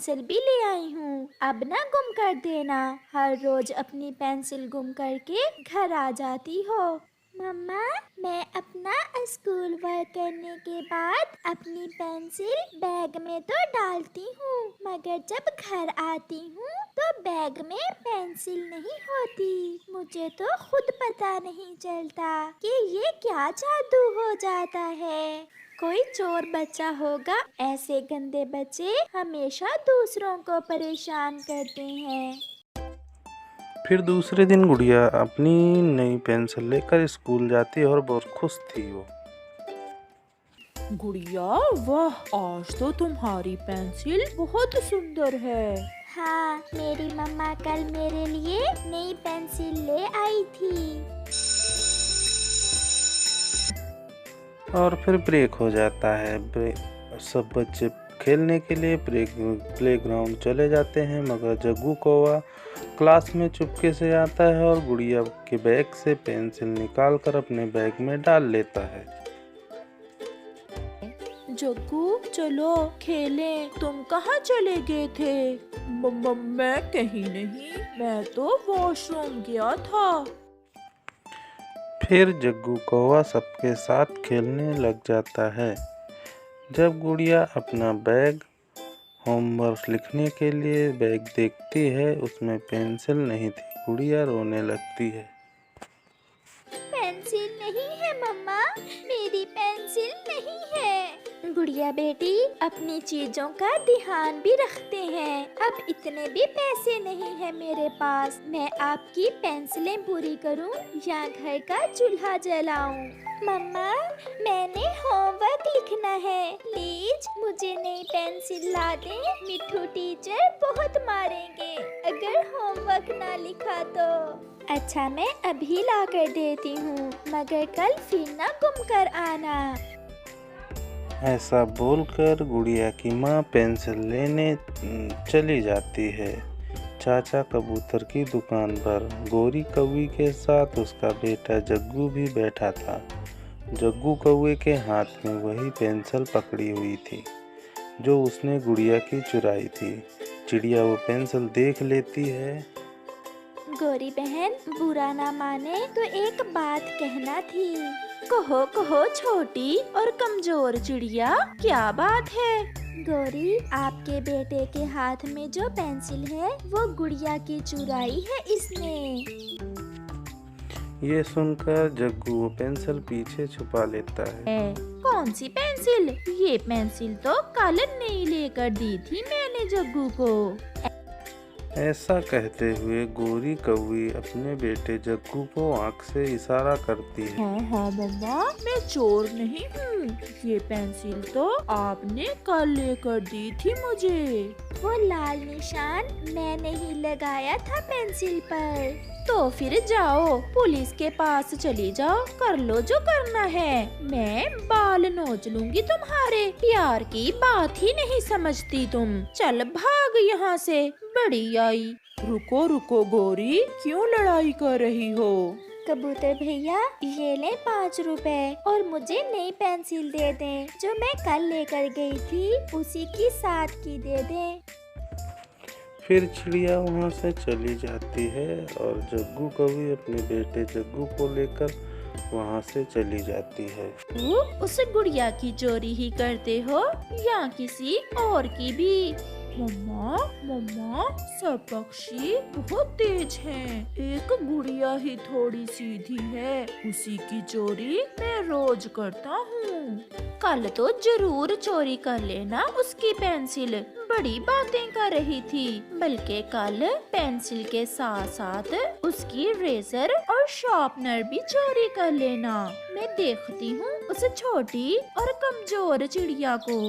Pencil भी ले आई हूँ। अब ना गुम कर देना, हर रोज अपनी पेंसिल गुम करके घर आ जाती हो। मम्मा, मैं अपना स्कूल वर्क करने के बाद अपनी पेंसिल बैग में तो डालती हूँ, मगर जब घर आती हूँ तो बैग में पेंसिल नहीं होती। मुझे तो खुद पता नहीं चलता कि ये क्या जादू हो जाता है। कोई चोर बच्चा होगा, ऐसे गंदे बच्चे हमेशा दूसरों को परेशान करते हैं। फिर दूसरे दिन गुड़िया अपनी नई पेंसिल लेकर स्कूल जाती है और बहुत खुश थी वो। गुड़िया, वाह, आज तो तुम्हारी पेंसिल बहुत सुंदर है। हाँ, मेरी मम्मा कल मेरे लिए नई पेंसिल ले आई थी। और फिर ब्रेक हो जाता है। सब बच्चे खेलने के लिए प्लेग्राउंड चले जाते हैं, मगर जग्गू कौवा क्लास में चुपके से आता है और गुड़िया के बैग से पेंसिल निकालकर अपने बैग में डाल लेता है। जग्गू, चलो खेलें। तुम कहाँ चले गए थे? मैं कहीं नहीं, मैं तो वॉशरूम गया था। फिर जग्गू कौवा सबके साथ खेलने लग जाता है। जब गुड़िया अपना बैग होमवर्क लिखने के लिए बैग देखती है, उसमें पेंसिल नहीं थी। गुड़िया रोने लगती है। पेंसिल नहीं है मम्मा, मेरी पेंसिल नहीं है। गुड़िया बेटी, अपनी चीजों का ध्यान भी रखते हैं। अब इतने भी पैसे नहीं है मेरे पास, मैं आपकी पेंसिलें पूरी करूं या घर का चूल्हा जलाऊं। मम्मा, मैंने होमवर्क लिखना है, प्लीज मुझे नई पेंसिल ला दें। मिठू टीचर बहुत मारेंगे अगर होमवर्क ना लिखा तो। अच्छा, मैं अभी ला कर देती हूँ, मगर कल फिर ना गुम कर आना। ऐसा बोलकर गुड़िया की माँ पेंसिल लेने चली जाती है। चाचा कबूतर की दुकान पर गोरी कौवी के साथ उसका बेटा जग्गू भी बैठा था। जग्गू कौवे के हाथ में वही पेंसिल पकड़ी हुई थी जो उसने गुड़िया की चुराई थी। चिड़िया वो पेंसिल देख लेती है। गोरी बहन, बुरा ना माने तो एक बात कहना थी। कहो कहो छोटी और कमजोर चिड़िया, क्या बात है? गोरी, आपके बेटे के हाथ में जो पेंसिल है वो गुड़िया की चुराई है इसने। ये सुनकर जग्गू वो पेंसिल पीछे छुपा लेता है। कौन सी पेंसिल? ये पेंसिल तो कल नहीं लेकर दी थी मैंने जग्गू को। ऐसा कहते हुए गोरी कौवी अपने बेटे जग्गू को आंख से इशारा करती है। हाँ मम्मा, मैं चोर नहीं हूँ। ये पेंसिल तो आपने कल लेकर दी थी मुझे। वो लाल निशान मैंने ही लगाया था पेंसिल पर। तो फिर जाओ, पुलिस के पास चली जाओ, कर लो जो करना है। मैं बाल नोच लूंगी तुम्हारे। प्यार की बात ही नहीं समझती तुम। चल भाग यहाँ से, बड़ी आई। रुको रुको गोरी, क्यों लड़ाई कर रही हो? कबूतर भैया, ये ले 5 रुपए और मुझे नई पेंसिल दे दें जो मैं कल लेकर गई थी, उसी की साथ की दे दें। फिर चिड़िया वहाँ से चली जाती है और जग्गू कौवी अपने बेटे जग्गू को लेकर वहाँ से चली जाती है। उस गुड़िया की चोरी ही करते हो या किसी और की भी? मम्मा मम्मा, सब पक्षी बहुत तेज हैं। एक गुड़िया ही थोड़ी सीधी है, उसी की चोरी मैं रोज करता हूँ। कल तो जरूर चोरी कर लेना उसकी पेंसिल। बड़ी बातें कर रही थी, बल्कि कल पेंसिल के साथ साथ उसकी रेजर और शार्पनर भी चोरी कर लेना। मैं देखती हूँ उस छोटी और कमजोर चिड़िया को।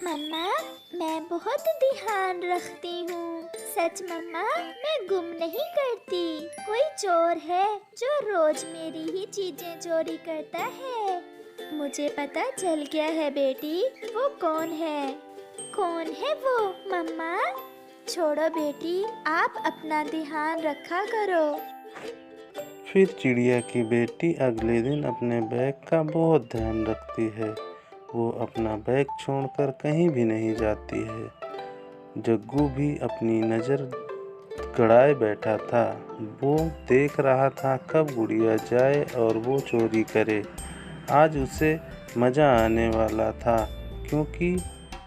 मम्मा, मैं बहुत ध्यान रखती हूँ। सच मम्मा, मैं गुम नहीं करती। कोई चोर है जो रोज मेरी ही चीजें चोरी करता है। मुझे पता चल गया है बेटी, वो कौन है। कौन है वो मम्मा? छोड़ो बेटी, आप अपना ध्यान रखा करो। फिर चिड़िया की बेटी अगले दिन अपने बैग का बहुत ध्यान रखती है। वो अपना बैग छोड़कर कहीं भी नहीं जाती है। जग्गू भी अपनी नज़र गड़ाए बैठा था। वो देख रहा था कब गुड़िया जाए और वो चोरी करे। आज उसे मज़ा आने वाला था, क्योंकि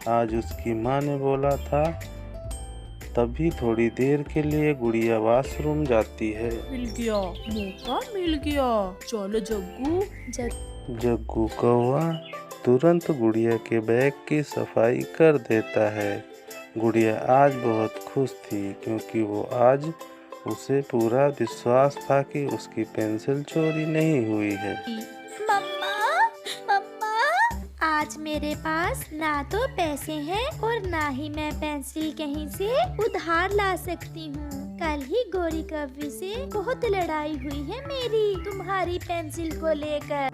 आज उसकी माँ ने बोला था। तभी थोड़ी देर के लिए गुड़िया वॉशरूम जाती है। मिल गया, मौका मिल गया। चल जग्गू। जग्गू कौवा तुरंत गुड़िया के बैग की सफाई कर देता है। गुड़िया आज बहुत खुश थी, क्योंकि वो आज उसे पूरा विश्वास था कि उसकी पेंसिल चोरी नहीं हुई है। मम्मा, मम्मा, आज मेरे पास ना तो पैसे हैं और ना ही मैं पेंसिल कहीं से उधार ला सकती हूँ। कल ही गोरी कव्वी से बहुत लड़ाई हुई है मेरी तुम्हारी पेंसिल को लेकर।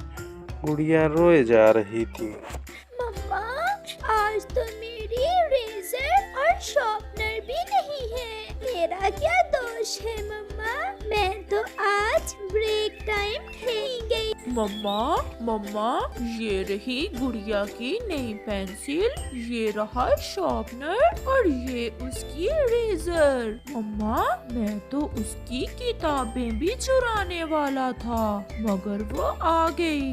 गुड़िया रोए जा रही थी। मम्मा, आज तो मेरी रेजर और शार्पनर भी नहीं है। मेरा क्या दोष है मम्मा? मैं तो आज ब्रेक टाइम नहीं गई। मम्मा, ये रही गुड़िया की नई पेंसिल, ये रहा शार्पनर और ये उसकी रेजर। मम्मा, मैं तो उसकी किताबें भी चुराने वाला था, मगर वो आ गई।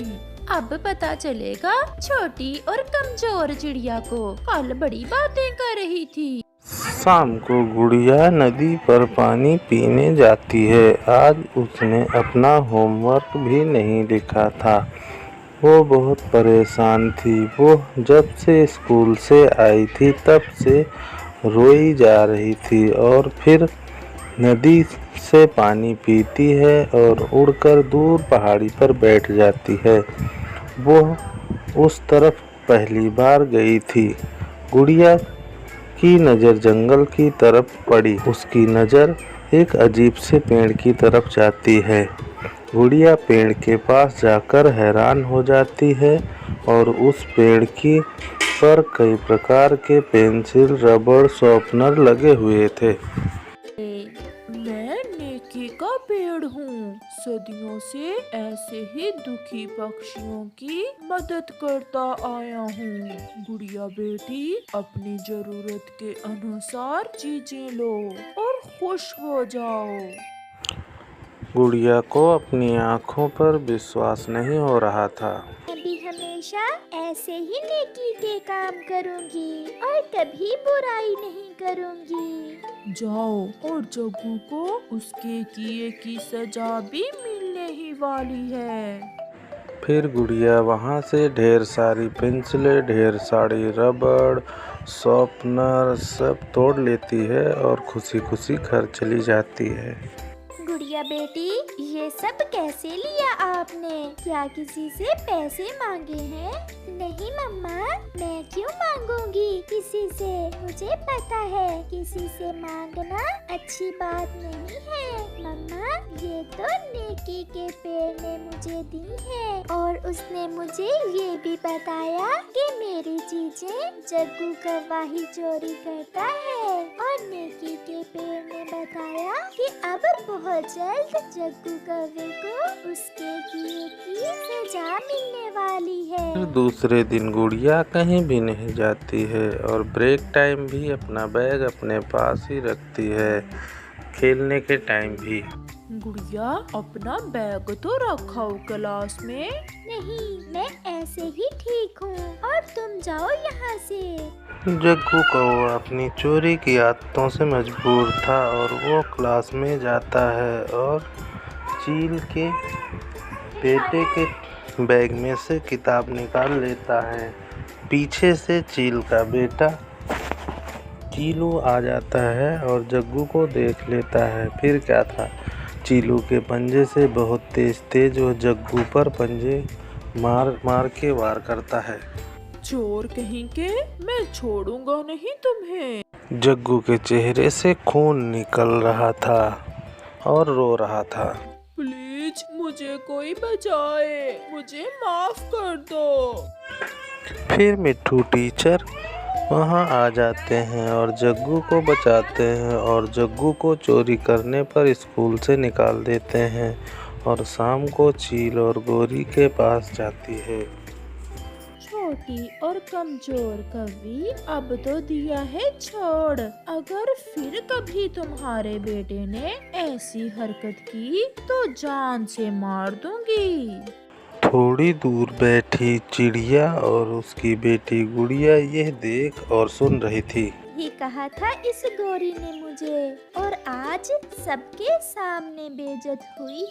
अब पता चलेगा छोटी और कमजोर चिड़िया को। कल बड़ी बातें कर रही थी। शाम को गुड़िया नदी पर पानी पीने जाती है। आज उसने अपना होमवर्क भी नहीं लिखा था। वो बहुत परेशान थी। वो जब से स्कूल से आई थी तब से रोई जा रही थी और फिर नदी से पानी पीती है और उड़कर दूर पहाड़ी पर बैठ जाती है। वो उस तरफ पहली बार गई थी। गुड़िया की नज़र जंगल की तरफ पड़ी। उसकी नज़र एक अजीब से पेड़ की तरफ जाती है। गुड़िया पेड़ के पास जाकर हैरान हो जाती है और उस पेड़ की पर कई प्रकार के पेंसिल, रबड़, शार्पनर लगे हुए थे। मैं नेकी का पेड़ हूँ। सदियों से ऐसे ही दुखी पक्षियों की मदद करता आया हूँ। गुड़िया बेटी, अपनी जरूरत के अनुसार चीजें लो और खुश हो जाओ। गुड़िया को अपनी आँखों पर विश्वास नहीं हो रहा था। अभी हमेशा ऐसे ही नेकी के काम करूंगी और कभी बुराई नहीं करूंगी। जाओ और जग्गू को उसके किए की सजा भी मिलने ही वाली है। फिर गुड़िया वहाँ से ढेर सारी पेंसिलें, ढेर सारी रबड़, शार्पनर सब तोड़ लेती है और खुशी खुशी घर चली जाती है। गुड़िया बेटी, ये सब कैसे लिया आपने? क्या किसी से पैसे मांगे हैं? नहीं मम्मा, मैं क्यों मांगूंगी किसी से? मुझे पता है किसी से मांगना अच्छी बात नहीं है। मम्मा, ये तो नेकी के पेड़ ने मुझे दी है और उसने मुझे ये भी बताया कि मेरी चीजें जग्गू कौवा ही चोरी करता है। और नेकी के पेड़ ने बताया कि अब बहुत जल्द जग्गू कौवे को उसके किए की सजा मिलने वाली है। फिर दूसरे दिन गुड़िया कहीं भी नहीं जाती है और ब्रेक टाइम भी अपना बैग अपने पास ही रखती है, खेलने के टाइम भी। गुड़िया, अपना बैग तो रखाओ क्लास में। नहीं, मैं ऐसे ही ठीक हूँ और तुम जाओ यहाँ से। जग्गू कौवा अपनी चोरी की आदतों से मजबूर था और वो क्लास में जाता है और चील के बेटे के बैग में से किताब निकाल लेता है। पीछे से चील का बेटा चीलू आ जाता है और जग्गू को देख लेता है। फिर क्या था, चीलू के पंजे से बहुत तेज वो जग्गू पर पंजे मार के वार करता है। चोर कहीं के, मैं छोड़ूंगा नहीं तुम्हें। जग्गू के चेहरे से खून निकल रहा था और रो रहा था। प्लीज मुझे कोई बचाए, मुझे माफ कर दो। फिर मिट्ठू टीचर वहाँ आ जाते हैं और जग्गू को बचाते हैं और जग्गू को चोरी करने पर स्कूल से निकाल देते हैं और शाम को चील और गोरी के पास जाती है। मोटी और कमजोर कौवी अब तो दिया है छोड़। अगर फिर कभी तुम्हारे बेटे ने ऐसी हरकत की तो जान से मार दूंगी। थोड़ी दूर बैठी चिड़िया और उसकी बेटी गुड़िया यह देख और सुन रही थी। ये कहा था इस गौरी ने मुझे, और आज सबके सामने बेइज्जत हुई